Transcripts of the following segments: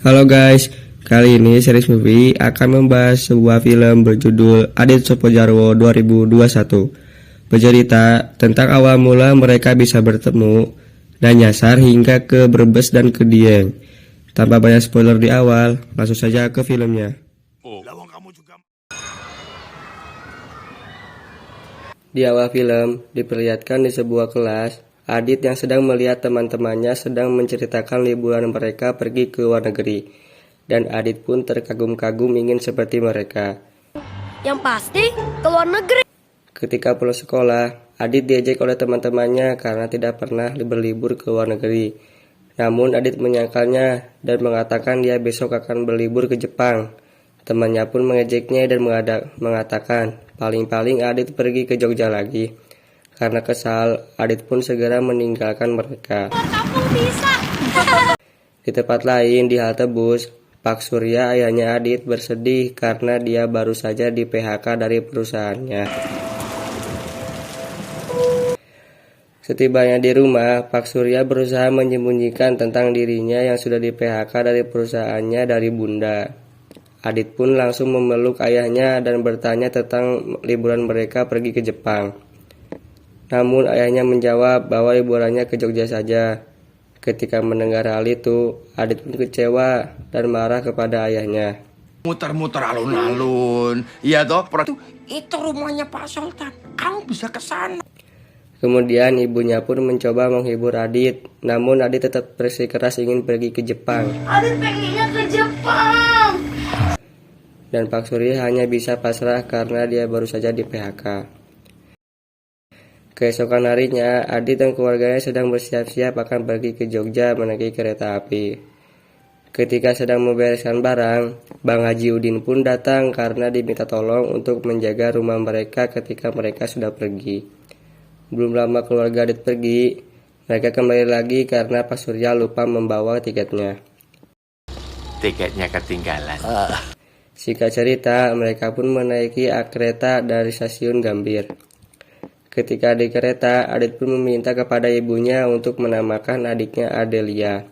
Halo guys, kali ini series movie akan membahas sebuah film berjudul Adit Sopojarwo 2021. Bercerita tentang awal mula mereka bisa bertemu dan nyasar hingga ke Brebes dan ke Dieng. Tanpa banyak spoiler di awal, langsung saja ke filmnya. Di awal film, diperlihatkan di sebuah kelas, Adit yang sedang melihat teman-temannya sedang menceritakan liburan mereka pergi ke luar negeri. Dan Adit pun terkagum-kagum ingin seperti mereka. Yang pasti ke luar negeri. Ketika pulang sekolah, Adit diejek oleh teman-temannya karena tidak pernah berlibur ke luar negeri. Namun Adit menyangkalnya dan mengatakan dia besok akan berlibur ke Jepang. Temannya pun mengejeknya dan mengatakan, paling-paling Adit pergi ke Jogja lagi. Karena kesal, Adit pun segera meninggalkan mereka. Di tempat lain di halte bus, Pak Surya ayahnya Adit bersedih karena dia baru saja di PHK dari perusahaannya. Setibanya di rumah, Pak Surya berusaha menyembunyikan tentang dirinya yang sudah di PHK dari perusahaannya dari Bunda. Adit pun langsung memeluk ayahnya dan bertanya tentang liburan mereka pergi ke Jepang. Namun ayahnya menjawab bahwa liburannya ke Jogja saja. Ketika mendengar hal itu, Adit pun kecewa dan marah kepada ayahnya. Muter-muter alun-alun, iya toh? Itu rumahnya Pak Sultan. Kamu bisa ke sana. Kemudian ibunya pun mencoba menghibur Adit, namun Adit tetap bersikeras ingin pergi ke Jepang. Adit pengennya ke Jepang. Dan Pak Surya hanya bisa pasrah karena dia baru saja di PHK. Keesokan harinya, Adit dan keluarganya sedang bersiap-siap akan pergi ke Jogja menaiki kereta api. Ketika sedang membereskan barang, Bang Haji Udin pun datang karena diminta tolong untuk menjaga rumah mereka ketika mereka sudah pergi. Belum lama keluarga Adit pergi, mereka kembali lagi karena Pak Surya lupa membawa tiketnya. Tiketnya ketinggalan. Singkat cerita, mereka pun menaiki kereta dari stasiun Gambir. Ketika di kereta, Adit pun meminta kepada ibunya untuk menamakan adiknya Adelia.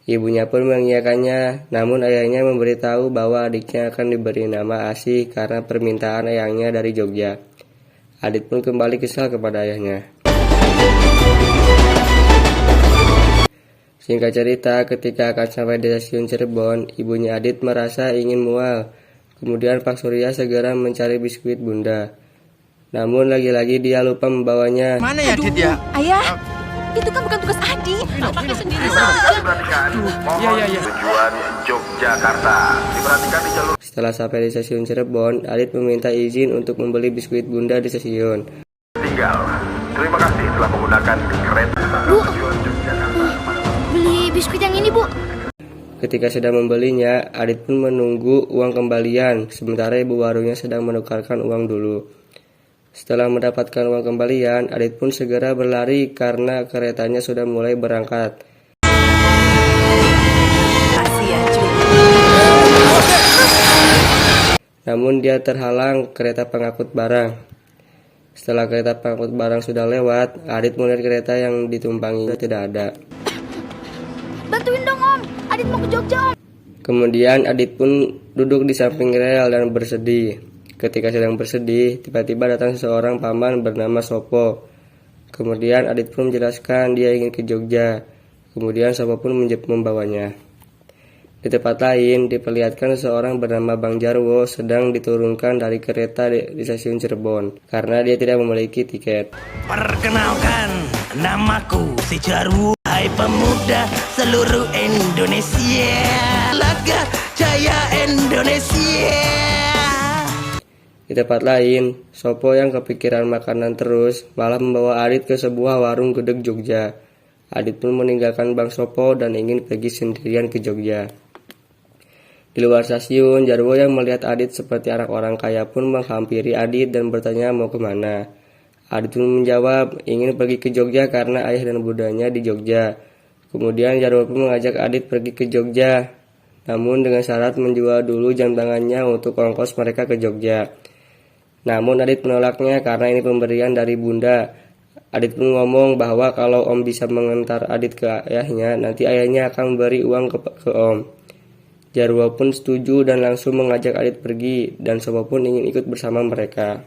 Ibunya pun mengiyakannya, namun ayahnya memberitahu bahwa adiknya akan diberi nama Asih karena permintaan ayahnya dari Jogja. Adit pun kembali kesal kepada ayahnya. Singkat cerita, ketika akan sampai di stasiun Cirebon, ibunya Adit merasa ingin mual. Kemudian Pak Surya segera mencari biskuit Bunda. Namun lagi-lagi dia lupa membawanya. Mana ya Adit ya? Ayah, itu kan bukan tugas Adi. Pakai sendiri saja. Tujuan Yogyakarta. Diperhatikan di jalur. Setelah sampai di stasiun Cirebon, Adit meminta izin untuk membeli biskuit Bunda di stasiun. Tinggal. Terima kasih telah menggunakan kereta. Bu, beli biskuit yang ini, Bu. Ketika sedang membelinya, Adit pun menunggu uang kembalian, sementara ibu warungnya sedang menukarkan uang dulu. Setelah mendapatkan uang kembalian, Adit pun segera berlari karena keretanya sudah mulai berangkat. Namun dia terhalang kereta pengangkut barang. Setelah kereta pengangkut barang sudah lewat, Adit melihat kereta yang ditumpanginya tidak ada. Bantuin dong, Om. Adit mau ke Jogja, Om. Kemudian Adit pun duduk di samping rel dan bersedih. Ketika sedang bersedih, tiba-tiba datang seseorang paman bernama Sopo. Kemudian Adit pun menjelaskan dia ingin ke Jogja. Kemudian Sopo pun membawanya. Di tempat lain, diperlihatkan seseorang bernama Bang Jarwo sedang diturunkan dari kereta di stasiun Cirebon karena dia tidak memiliki tiket. Perkenalkan, namaku si Jarwo. Hai pemuda seluruh Indonesia, Laga Jaya Indonesia. Di tempat lain, Sopo yang kepikiran makanan terus malah membawa Adit ke sebuah warung gudeg Jogja. Adit pun meninggalkan Bang Sopo dan ingin pergi sendirian ke Jogja. Di luar stasiun, Jarwo yang melihat Adit seperti anak orang kaya pun menghampiri Adit dan bertanya mau kemana. Adit pun menjawab ingin pergi ke Jogja karena ayah dan bundanya di Jogja. Kemudian Jarwo pun mengajak Adit pergi ke Jogja, namun dengan syarat menjual dulu jam tangannya untuk ongkos mereka ke Jogja. Namun Adit menolaknya karena ini pemberian dari bunda. Adit pun ngomong bahwa kalau Om bisa mengantar Adit ke ayahnya, nanti ayahnya akan memberi uang ke Om. Jarwo pun setuju dan langsung mengajak Adit pergi, dan Sopo pun ingin ikut bersama mereka.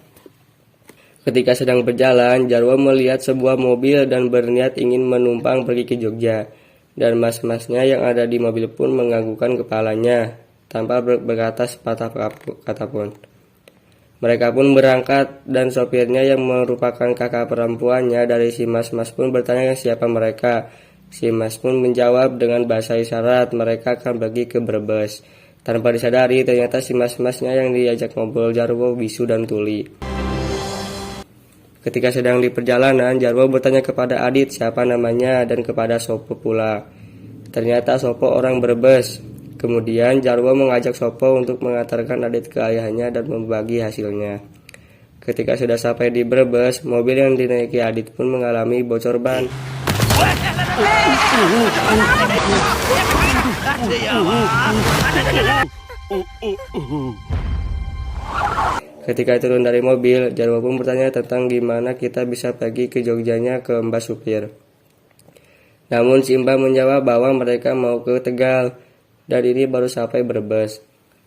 Ketika sedang berjalan, Jarwo melihat sebuah mobil dan berniat ingin menumpang pergi ke Jogja. Dan mas-masnya yang ada di mobil pun menganggukkan kepalanya, tanpa berkata sepatah kata pun. Mereka pun berangkat dan sopirnya yang merupakan kakak perempuannya dari si mas-mas pun bertanya siapa mereka. Si mas pun menjawab dengan bahasa isyarat mereka akan pergi ke Brebes. Tanpa disadari ternyata si mas-masnya yang diajak ngobrol Jarwo, Bisu dan Tuli. Ketika sedang di perjalanan, Jarwo bertanya kepada Adit siapa namanya dan kepada Sopo pula. Ternyata Sopo orang Brebes. Kemudian Jarwo mengajak Sopo untuk mengantarkan Adit ke ayahnya dan membagi hasilnya. Ketika sudah sampai di Brebes, mobil yang dinaiki Adit pun mengalami bocor ban. Ketika turun dari mobil, Jarwo pun bertanya tentang gimana kita bisa pergi ke Jogjanya ke Mbak Supir. Namun si Mbak menjawab bahwa mereka mau ke Tegal, dan ini baru sampai Brebes.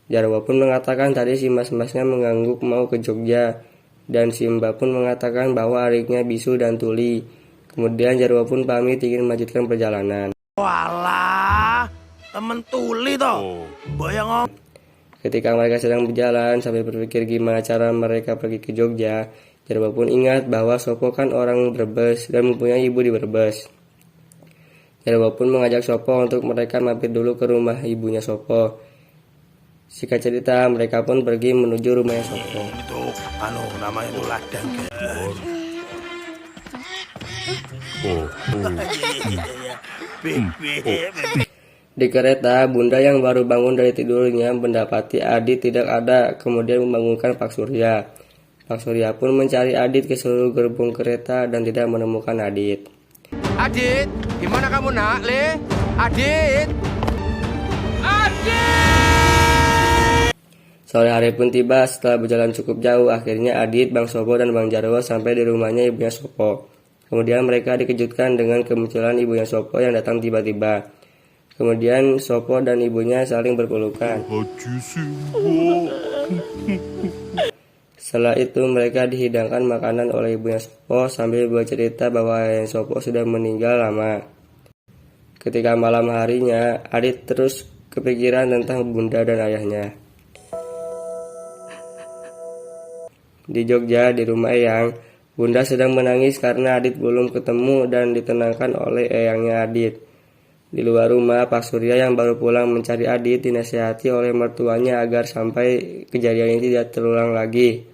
Jarwo pun mengatakan tadi si mas-masnya mengangguk mau ke Jogja, dan si Mbak pun mengatakan bahwa adiknya Bisu dan Tuli. Kemudian Jarwo pun pamit ingin melanjutkan perjalanan. Walah, temen Tuli toh. Bayang Om. Ketika mereka sedang berjalan sambil berpikir gimana cara mereka pergi ke Jogja, Jarwo pun ingat bahwa Sopo kan orang Brebes dan mempunyai ibu di Brebes. Jarwo pun mengajak Sopo untuk mereka mampir dulu ke rumah ibunya Sopo. Singkat cerita, mereka pun pergi menuju rumahnya Sopo. Itu namanya itu ladang. Di kereta, bunda yang baru bangun dari tidurnya mendapati Adit tidak ada, kemudian membangunkan Pak Surya. Pak Surya pun mencari Adit ke seluruh gerbong kereta dan tidak menemukan Adit. Adit, gimana kamu nak, Le? Adit! Sore hari pun tiba. Setelah berjalan cukup jauh, akhirnya Adit, Bang Sopo, dan Bang Jarwo sampai di rumahnya ibunya Sopo. Kemudian mereka dikejutkan dengan kemunculan ibunya Sopo yang datang tiba-tiba. Kemudian Sopo dan ibunya saling berpelukan. Setelah itu mereka dihidangkan makanan oleh ibunya Sopo sambil bercerita bahwa ayah Sopo sudah meninggal lama. Ketika malam harinya, Adit terus kepikiran tentang bunda dan ayahnya. Di Jogja, di rumah Eyang, bunda sedang menangis karena Adit belum ketemu dan ditenangkan oleh eyangnya Adit. Di luar rumah, Pak Surya yang baru pulang mencari Adit dinasihati oleh mertuanya agar sampai kejadian ini tidak terulang lagi.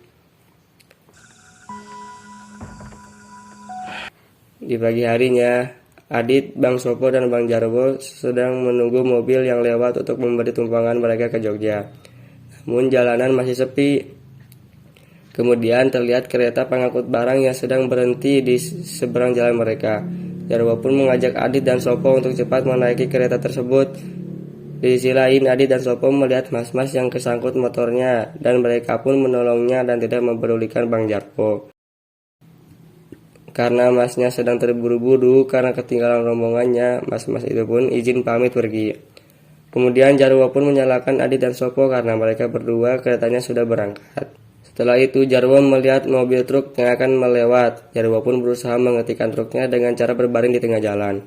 Di pagi harinya, Adit, Bang Sopo, dan Bang Jarwo sedang menunggu mobil yang lewat untuk memberi tumpangan mereka ke Jogja. Namun jalanan masih sepi. Kemudian terlihat kereta pengangkut barang yang sedang berhenti di seberang jalan mereka. Jarwo pun mengajak Adit dan Sopo untuk cepat menaiki kereta tersebut. Di sisi lain, Adit dan Sopo melihat mas-mas yang kesangkut motornya dan mereka pun menolongnya dan tidak mempedulikan Bang Jarwo. Karena masnya sedang terburu-buru karena ketinggalan rombongannya, mas-mas itu pun izin pamit pergi. Kemudian Jarwo pun menyalahkan Adit dan Sopo karena mereka berdua keretanya sudah berangkat. Setelah itu Jarwo melihat mobil truk yang akan melewat. Jarwo pun berusaha menghentikan truknya dengan cara berbaring di tengah jalan.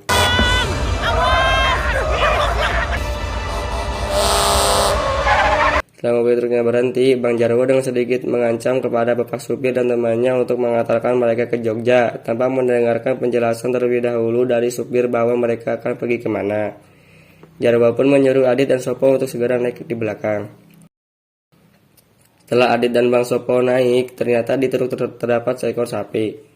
Setelah mobil truknya berhenti, Bang Jarwo dengan sedikit mengancam kepada bapak supir dan temannya untuk mengantarkan mereka ke Jogja tanpa mendengarkan penjelasan terlebih dahulu dari supir bahwa mereka akan pergi kemana. Jarwo pun menyuruh Adit dan Sopo untuk segera naik di belakang. Setelah Adit dan Bang Sopo naik, ternyata di truk terdapat seekor sapi.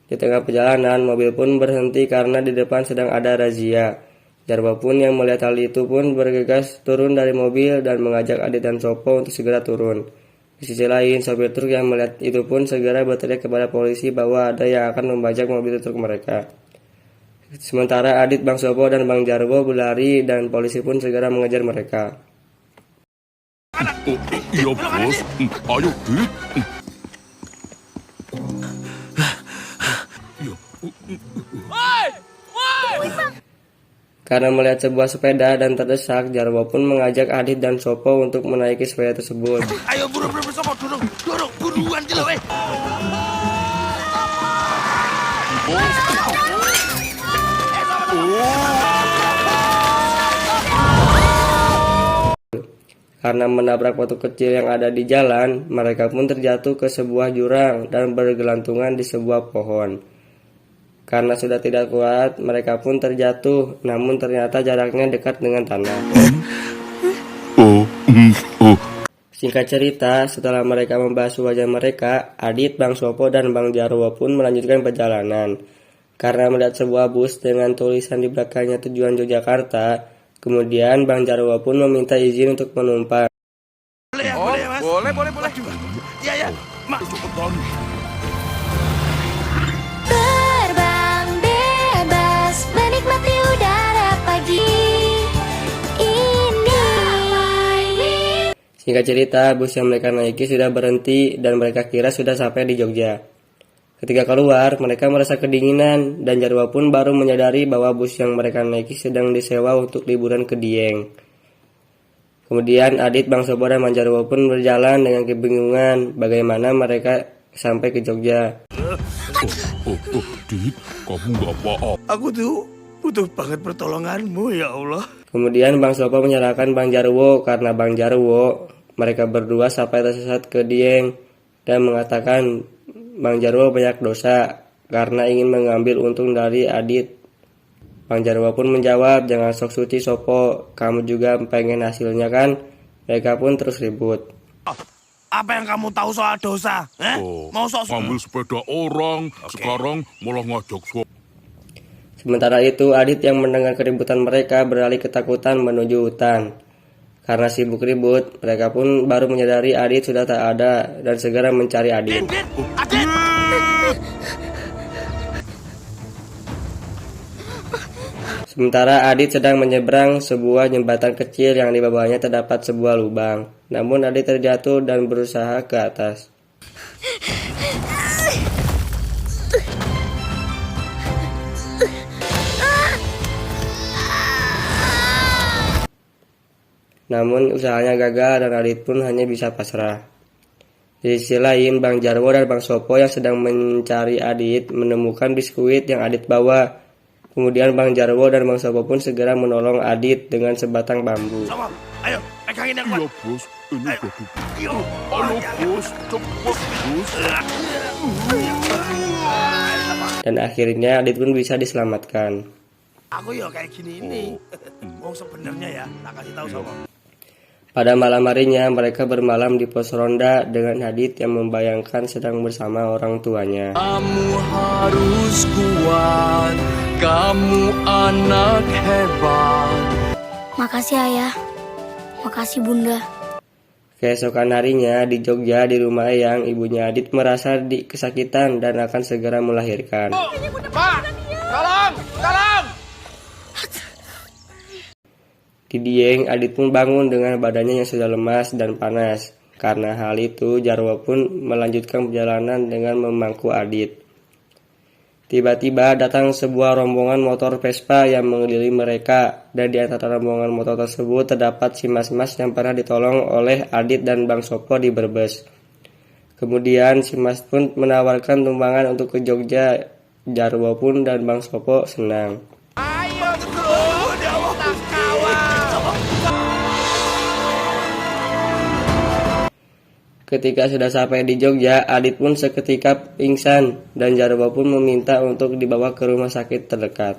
Di tengah perjalanan, mobil pun berhenti karena di depan sedang ada razia. Jarwo pun yang melihat hal itu pun bergegas turun dari mobil dan mengajak Adit dan Sopo untuk segera turun. Di sisi lain, sopir truk yang melihat itu pun segera berteriak kepada polisi bahwa ada yang akan membajak mobil truk mereka. Sementara Adit, Bang Sopo, dan Bang Jarwo berlari dan polisi pun segera mengejar mereka. Iya bos, ayo Dit. Karena melihat sebuah sepeda dan terdesak, Jarwo pun mengajak Adit dan Sopo untuk menaiki sepeda tersebut. Ayo buru Sopo, dorong buruan jelo Karena menabrak batu kecil yang ada di jalan, mereka pun terjatuh ke sebuah jurang dan bergelantungan di sebuah pohon. Karena sudah tidak kuat, mereka pun terjatuh, namun ternyata jaraknya dekat dengan tanah. Singkat cerita, setelah mereka membasuh wajah mereka, Adit, Bang Sopo, dan Bang Jarwo pun melanjutkan perjalanan. Karena melihat sebuah bus dengan tulisan di belakangnya tujuan Yogyakarta, kemudian Bang Jarwo pun meminta izin untuk menumpang. Boleh Mas. Boleh. Iya, Mak. Terbang bebas, menikmati udara pagi ini. Singkat cerita, bus yang mereka naiki sudah berhenti dan mereka kira sudah sampai di Jogja. Ketika keluar, mereka merasa kedinginan dan Jarwo pun baru menyadari bahwa bus yang mereka naiki sedang disewa untuk liburan ke Dieng. Kemudian Adit, Bang Sopo, dan Bang Jarwo pun berjalan dengan kebingungan bagaimana mereka sampai ke Jogja. Dit, kamu nggak apa-apa. Aku tuh butuh banget pertolonganmu ya Allah. Kemudian Bang Sopo menyalahkan Bang Jarwo karena Bang Jarwo mereka berdua sampai tersesat ke Dieng dan mengatakan Bang Jarwo banyak dosa karena ingin mengambil untung dari Adit. Bang Jarwo pun menjawab, jangan sok suci Sopo, kamu juga pengen hasilnya kan? Mereka pun terus ribut. Apa yang kamu tahu soal dosa? Mau sok Ngambil sepeda orang, sekarang malah ngajak Sementara itu, Adit yang mendengar keributan mereka beralih ketakutan menuju hutan. Karena sibuk ribut, mereka pun baru menyadari Adit sudah tak ada dan segera mencari Adit. Adit! Sementara Adit sedang menyeberang sebuah jembatan kecil yang di bawahnya terdapat sebuah lubang. Namun Adit terjatuh dan berusaha ke atas. Namun usahanya gagal dan Adit pun hanya bisa pasrah. Di sisi lain, Bang Jarwo dan Bang Sopo yang sedang mencari Adit menemukan biskuit yang Adit bawa. Kemudian Bang Jarwo dan Bang Sopo pun segera menolong Adit dengan sebatang bambu. Sopo, ayo pegangin yang kuat. Iya bos, ini udah ayo bos, cepet bos. Dan akhirnya Adit pun bisa diselamatkan. Aku ya kayak gini ini. Mau sebenarnya ya, tak kasih tahu Sopo. Pada malam harinya, mereka bermalam di pos ronda dengan Adit yang membayangkan sedang bersama orang tuanya. Kamu harus kuat, kamu anak hebat. Makasih ayah, makasih bunda. Keesokan harinya di Jogja di rumah Eyang, ibunya Adit merasa kesakitan dan akan segera melahirkan. Pak, tolong! Di Dieng, Adit pun bangun dengan badannya yang sudah lemas dan panas. Karena hal itu, Jarwo pun melanjutkan perjalanan dengan memangku Adit. Tiba-tiba datang sebuah rombongan motor Vespa yang mengelilingi mereka, dan di antara rombongan motor tersebut terdapat si Mas-Mas yang pernah ditolong oleh Adit dan Bang Sopo di Brebes. Kemudian si Mas pun menawarkan tumpangan untuk ke Jogja. Jarwo pun dan Bang Sopo senang. Ketika sudah sampai di Jogja, Adit pun seketika pingsan dan Jarwo pun meminta untuk dibawa ke rumah sakit terdekat.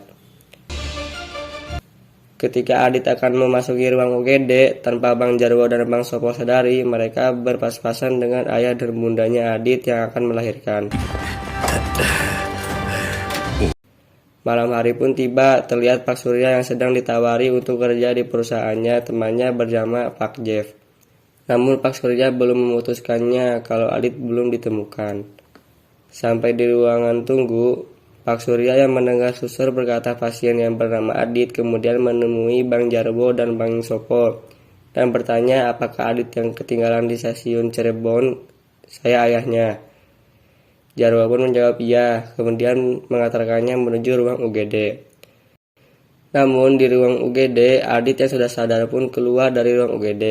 Ketika Adit akan memasuki ruang UGD, tanpa Bang Jarwo dan Bang Sopo sadari, mereka berpas-pasan dengan ayah dan bundanya Adit yang akan melahirkan. Malam hari pun tiba, terlihat Pak Surya yang sedang ditawari untuk kerja di perusahaannya temannya bernama Pak Jeff. Namun Pak Surya belum memutuskannya kalau Adit belum ditemukan. Sampai di ruangan tunggu, Pak Surya yang mendengar suster berkata pasien yang bernama Adit kemudian menemui Bang Jarwo dan Bang Sopo dan bertanya apakah Adit yang ketinggalan di stasiun Cirebon saya ayahnya. Jarwo pun menjawab iya, kemudian mengantarkannya menuju ruang UGD. Namun di ruang UGD, Adit yang sudah sadar pun keluar dari ruang UGD.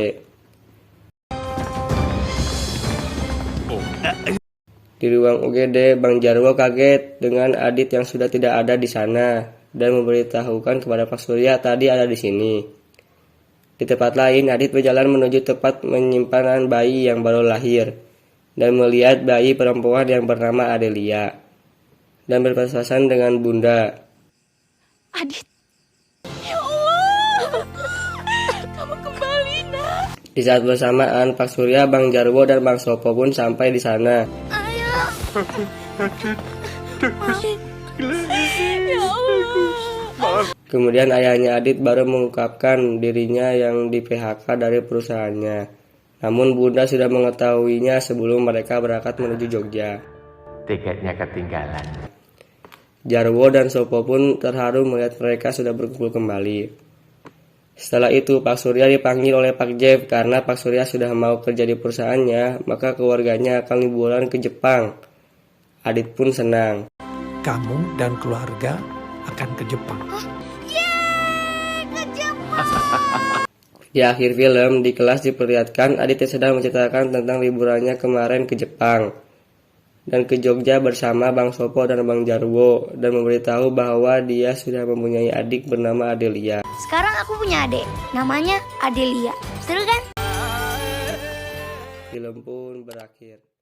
Di ruang UGD, Bang Jarwo kaget dengan Adit yang sudah tidak ada di sana dan memberitahukan kepada Pak Surya tadi ada di sini. Di tempat lain, Adit berjalan menuju tempat penyimpanan bayi yang baru lahir dan melihat bayi perempuan yang bernama Adelia dan berpapasan dengan Bunda. Adit. Ya Allah. Kamu kembali, Nak. Di saat bersamaan, Pak Surya, Bang Jarwo, dan Bang Sopo pun sampai di sana. Ya Allah. Kemudian ayahnya Adit baru mengungkapkan dirinya yang di PHK dari perusahaannya. Namun Bunda sudah mengetahuinya sebelum mereka berangkat menuju Jogja. Tiketnya ketinggalan. Jarwo dan Sopo pun terharu melihat mereka sudah berkumpul kembali. Setelah itu Pak Surya dipanggil oleh Pak Jeff karena Pak Surya sudah mau kerja di perusahaannya, maka keluarganya akan liburan ke Jepang. Adit pun senang. Kamu dan keluarga akan ke Jepang. Di akhir film, di kelas diperlihatkan Adit yang sedang menceritakan tentang liburannya kemarin ke Jepang dan ke Jogja bersama Bang Sopo dan Bang Jarwo dan memberitahu bahwa dia sudah mempunyai adik bernama Adelia. Sekarang aku punya adik, namanya Adelia. Seru kan? Film pun berakhir.